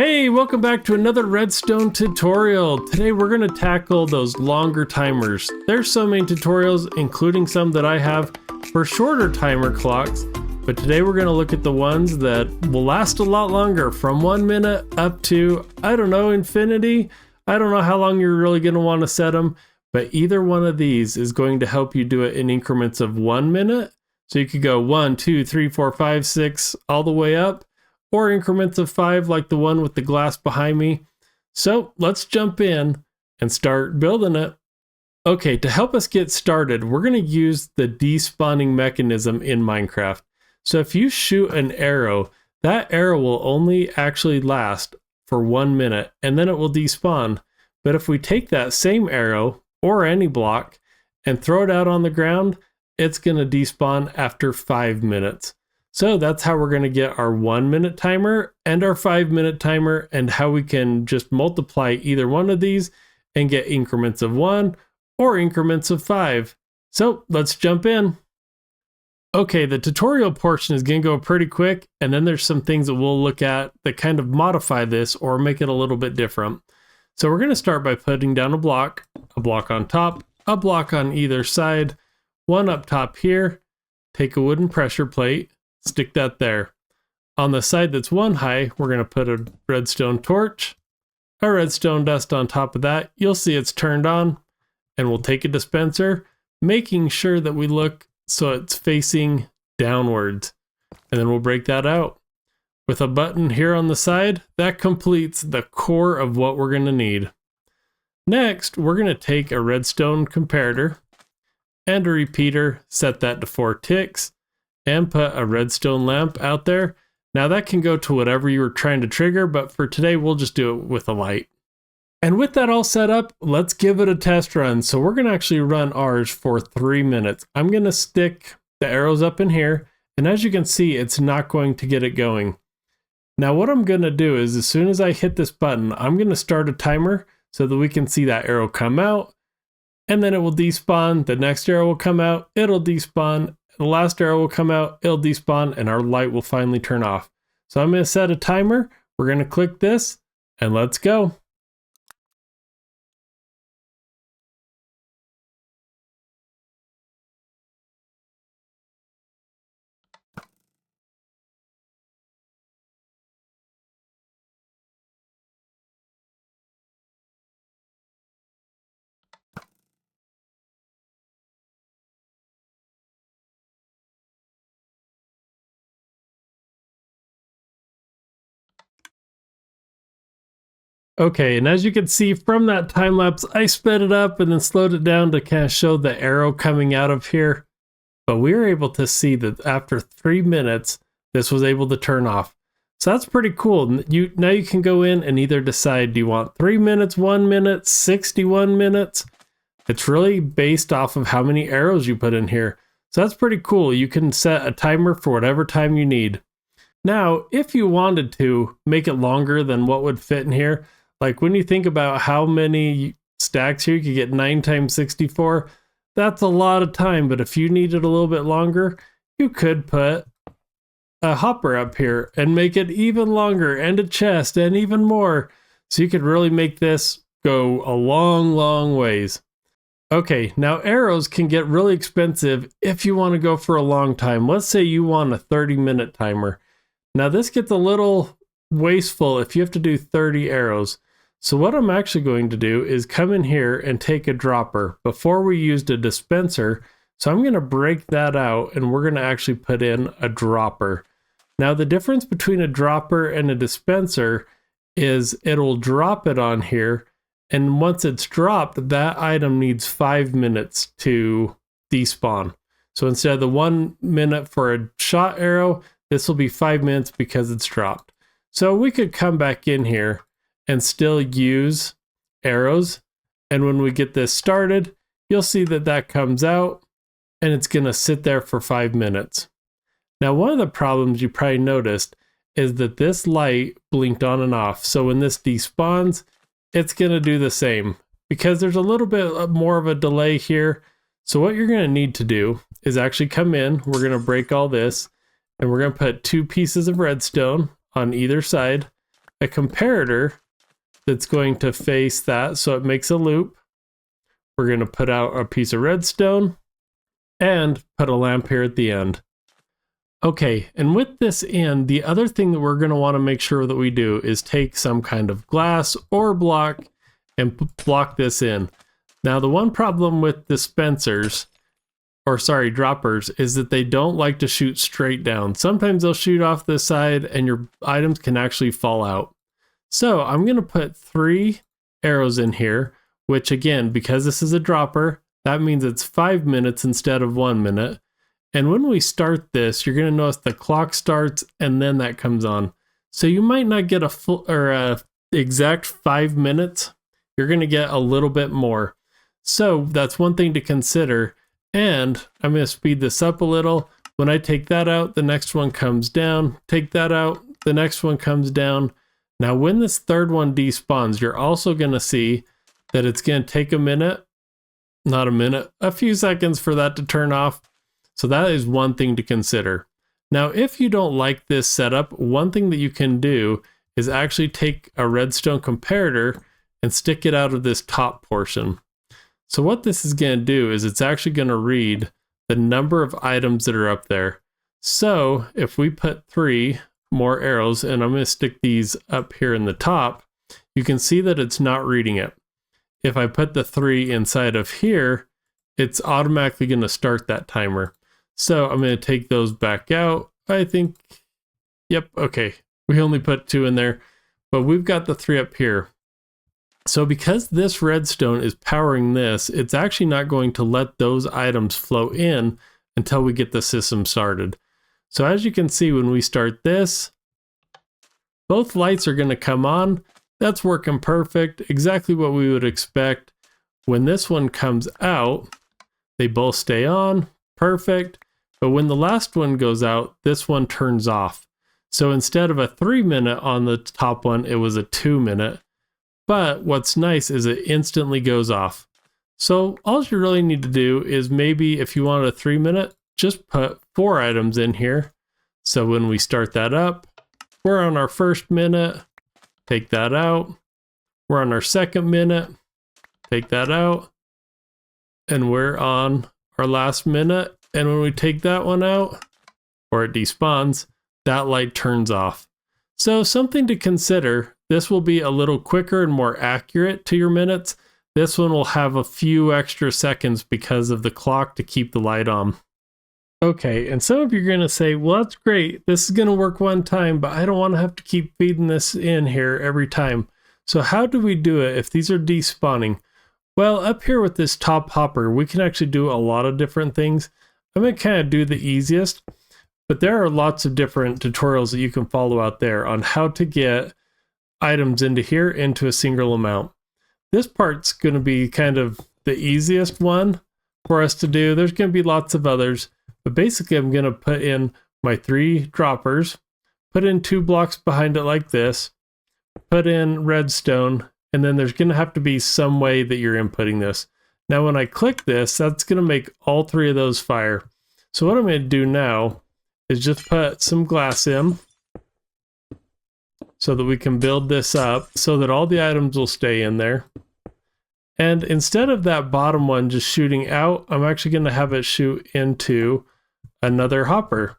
Hey, welcome back to another Redstone tutorial. Today we're going to tackle those longer timers. There's so many tutorials, including some that I have for shorter timer clocks, but today we're going to look at the ones that will last a lot longer, from 1 minute up to, I don't know, infinity. I don't know how long you're really going to want to set them, but either one of these is going to help you do it in increments of 1 minute. So you could go 1, 2, 3, 4, 5, 6, all the way up, or increments of 5 like the one with the glass behind me. So let's jump in and start building it. Okay, to help us get started, we're going to use the despawning mechanism in Minecraft. So if you shoot an arrow, that arrow will only actually last for 1 minute and then it will despawn. But if we take that same arrow or any block and throw it out on the ground, it's going to despawn after 5 minutes. So that's how we're going to get our 1 minute timer and our 5 minute timer, and how we can just multiply either one of these and get increments of 1 or increments of 5. So let's jump in. Okay, the tutorial portion is going to go pretty quick, and then there's some things that we'll look at that kind of modify this or make it a little bit different. So we're going to start by putting down a block on top, a block on either side, one up top here. Take a wooden pressure plate, stick that there. On the side that's 1 high, we're going to put a redstone torch, a redstone dust on top of that. You'll see it's turned on, and we'll take a dispenser, making sure that we look so it's facing downwards. And then we'll break that out. With a button here on the side, that completes the core of what we're going to need. Next, we're going to take a redstone comparator and a repeater, set that to 4 ticks, and put a redstone lamp out there. Now that can go to whatever you were trying to trigger, but for today we'll just do it with a light. And with that all set up, let's give it a test run. So we're going to actually run ours for 3 minutes. I'm going to stick the arrows up in here, and as you can see, it's not going to get it going. Now what I'm going to do is, as soon as I hit this button, I'm going to start a timer so that we can see that arrow come out, and then it will despawn. The next arrow will come out, it'll despawn. The last arrow will come out, it'll despawn, and our light will finally turn off. So I'm going to set a timer. We're going to click this, and let's go. Okay, and as you can see from that time lapse, I sped it up and then slowed it down to kind of show the arrow coming out of here. But we were able to see that after 3 minutes, this was able to turn off. So that's pretty cool. Now you can go in and either decide, do you want 3 minutes, 1 minute, 61 minutes? It's really based off of how many arrows you put in here. So that's pretty cool. You can set a timer for whatever time you need. Now, if you wanted to make it longer than what would fit in here, like when you think about how many stacks here, you could get 9 times 64. That's a lot of time, but if you needed a little bit longer, you could put a hopper up here and make it even longer, and a chest, and even more. So you could really make this go a long, long ways. Okay, now arrows can get really expensive if you want to go for a long time. Let's say you want a 30-minute timer. Now this gets a little wasteful if you have to do 30 arrows. So what I'm actually going to do is come in here and take a dropper. Before we used a dispenser, so I'm going to break that out, and we're going to actually put in a dropper. Now the difference between a dropper and a dispenser is it'll drop it on here, and once it's dropped, that item needs 5 minutes to despawn. So instead of the 1 minute for a shot arrow, this will be 5 minutes because it's dropped. So we could come back in here and still use arrows. And when we get this started, you'll see that that comes out, and it's going to sit there for 5 minutes. Now, one of the problems you probably noticed is that this light blinked on and off. So when this despawns, it's going to do the same because there's a little bit more of a delay here. So what you're going to need to do is actually come in. We're going to break all this, and we're going to put 2 pieces of redstone on either side. a comparator that's going to face that so it makes a loop. We're going to put out a piece of redstone and put a lamp here at the end. Okay, and with this in, the other thing that we're going to want to make sure that we do is take some kind of glass or block and block this in. Now, the one problem with dispensers, droppers, is that they don't like to shoot straight down. Sometimes they'll shoot off the side and your items can actually fall out. So I'm going to put 3 arrows in here, which again, because this is a dropper, that means it's 5 minutes instead of 1 minute. And when we start this, you're going to notice the clock starts and then that comes on. So you might not get a full or a exact 5 minutes. You're going to get a little bit more. So that's one thing to consider. And I'm going to speed this up a little. When I take that out, the next one comes down. Take that out, the next one comes down. Now, when this third one despawns, you're also going to see that it's going to take a minute, not a minute, a few seconds for that to turn off. So that is one thing to consider. Now, if you don't like this setup, one thing that you can do is actually take a redstone comparator and stick it out of this top portion. So what this is going to do is it's actually going to read the number of items that are up there. So if we put 3 more arrows, and I'm going to stick these up here in the top, you can see that it's not reading it. If I put the 3 inside of here, it's automatically going to start that timer. So I'm going to take those back out. I think, yep, okay. We only put 2 in there, but we've got the 3 up here. So because this redstone is powering this, it's actually not going to let those items flow in until we get the system started. So as you can see, when we start this, both lights are going to come on. That's working perfect, exactly what we would expect. When this one comes out, they both stay on, perfect. But when the last one goes out, this one turns off. So instead of a 3 minute on the top one, it was a 2 minute. But what's nice is it instantly goes off. So all you really need to do is maybe if you want a 3 minute, just put 4 items in here. So when we start that up, we're on our first minute, take that out. We're on our second minute, take that out. And we're on our last minute. And when we take that one out, or it despawns, that light turns off. So something to consider, this will be a little quicker and more accurate to your minutes. This one will have a few extra seconds because of the clock to keep the light on. Okay, and some of you are going to say, well, that's great. This is going to work one time, but I don't want to have to keep feeding this in here every time. So how do we do it if these are despawning? Well, up here with this top hopper, we can actually do a lot of different things. I'm going to kind of do the easiest, but there are lots of different tutorials that you can follow out there on how to get items into here into a single amount. This part's going to be kind of the easiest one for us to do. There's going to be lots of others, but basically I'm going to put in my 3 droppers, put in 2 blocks behind it like this, put in redstone, and then there's going to have to be some way that you're inputting this. Now, when I click this, that's going to make all 3 of those fire. So what I'm going to do now is just put some glass in so that we can build this up so that all the items will stay in there. And instead of that bottom one just shooting out, I'm actually going to have it shoot into another hopper.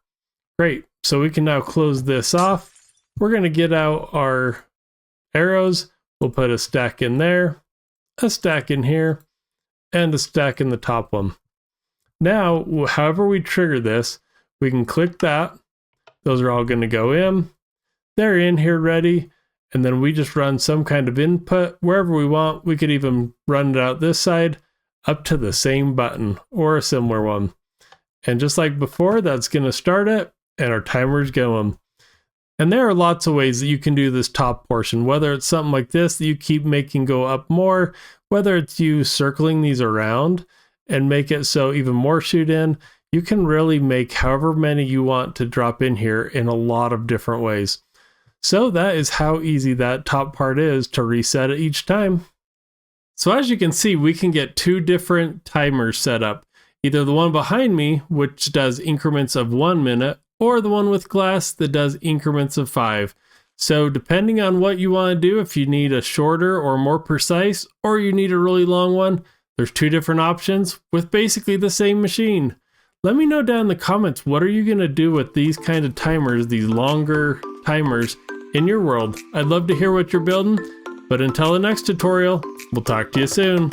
Great. So we can now close this off. We're going to get out our arrows. We'll put a stack in there, a stack in here, and a stack in the top one. Now, however we trigger this, we can click that. Those are all going to go in. They're in here ready. And then we just run some kind of input wherever we want. We could even run it out this side up to the same button or a similar one. And just like before, that's going to start it and our timer's going. And there are lots of ways that you can do this top portion, whether it's something like this that you keep making go up more, whether it's you circling these around and make it so even more shoot in. You can really make however many you want to drop in here in a lot of different ways. So that is how easy that top part is to reset it each time. So as you can see, we can get 2 different timers set up. Either the one behind me, which does increments of 1 minute, or the one with glass that does increments of 5. So depending on what you want to do, if you need a shorter or more precise, or you need a really long one, there's two different options with basically the same machine. Let me know down in the comments, what are you going to do with these kind of timers, these longer timers in your world? I'd love to hear what you're building, but until the next tutorial, we'll talk to you soon.